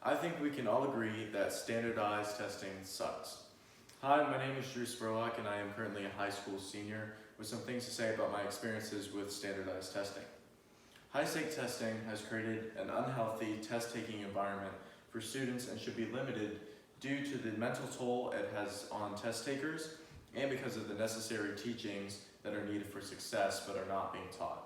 I think we can all agree that standardized testing sucks. Hi, my name is Drew Spurlock and I am currently a high school senior with some things to say about my experiences with standardized testing. High-stake testing has created an unhealthy test-taking environment for students and should be limited due to the mental toll it has on test takers and because of the necessary teachings that are needed for success but are not being taught.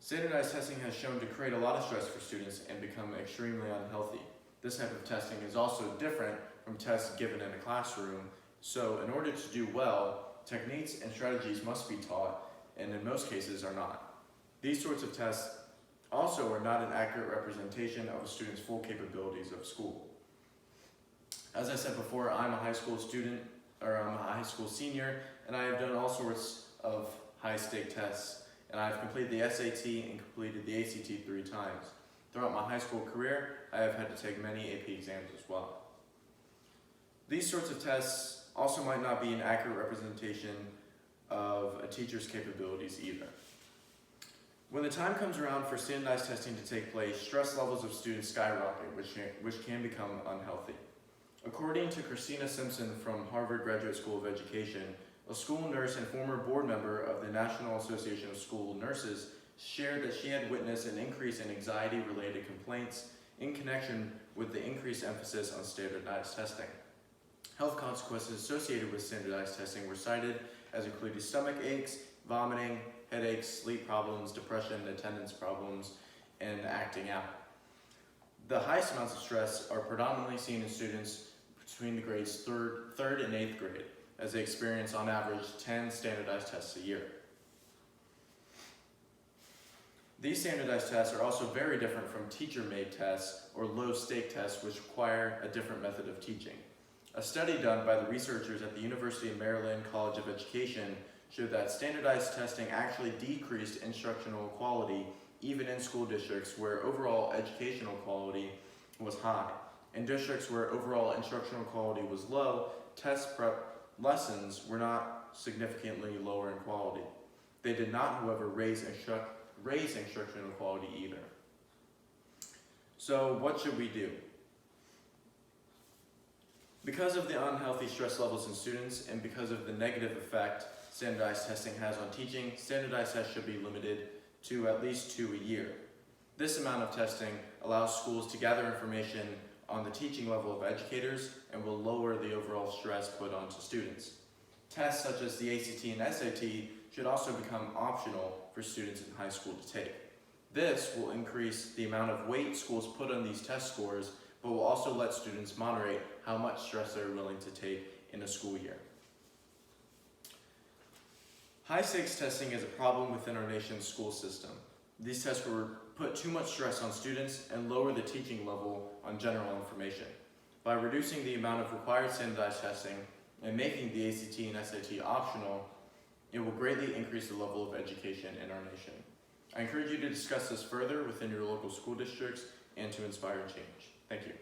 Standardized testing has shown to create a lot of stress for students and become extremely unhealthy. This type of testing is also different from tests given in a classroom, so in order to do well, techniques and strategies must be taught, and in most cases are not. These sorts of tests also are not an accurate representation of a student's full capabilities of school. As I said before, I'm a high school student, or I'm a high school senior, and I have done all sorts of high-stake tests, and I've completed the SAT and completed the ACT 3 times. Throughout my high school career, I have had to take many AP exams as well. These sorts of tests also might not be an accurate representation of a teacher's capabilities either. When the time comes around for standardized testing to take place, stress levels of students skyrocket, which can become unhealthy. According to Christina Simpson from Harvard Graduate School of Education, a school nurse and former board member of the National Association of School Nurses, shared that she had witnessed an increase in anxiety-related complaints in connection with the increased emphasis on standardized testing. Health consequences associated with standardized testing were cited as including stomach aches, vomiting, headaches, sleep problems, depression, attendance problems, and acting out. The highest amounts of stress are predominantly seen in students between the grades 3rd and 8th grade, as they experience on average 10 standardized tests a year. These standardized tests are also very different from teacher-made tests or low-stake tests, which require a different method of teaching. A study done by the researchers at the University of Maryland College of Education showed that standardized testing actually decreased instructional quality even in school districts where overall educational quality was high. In districts where overall instructional quality was low, test prep lessons were not significantly lower in quality. They did not, however, raise instructional quality either. So what should we do? Because of the unhealthy stress levels in students and because of the negative effect standardized testing has on teaching, standardized tests should be limited to at least 2 a year. This amount of testing allows schools to gather information on the teaching level of educators and will lower the overall stress put onto students. Tests such as the ACT and SAT should also become optional for students in high school to take. This will increase the amount of weight schools put on these test scores, but will also let students moderate how much stress they're willing to take in a school year. High-stakes testing is a problem within our nation's school system. These tests will put too much stress on students and lower the teaching level on general information. By reducing the amount of required standardized testing and making the ACT and SAT optional, it will greatly increase the level of education in our nation. I encourage you to discuss this further within your local school districts and to inspire change. Thank you.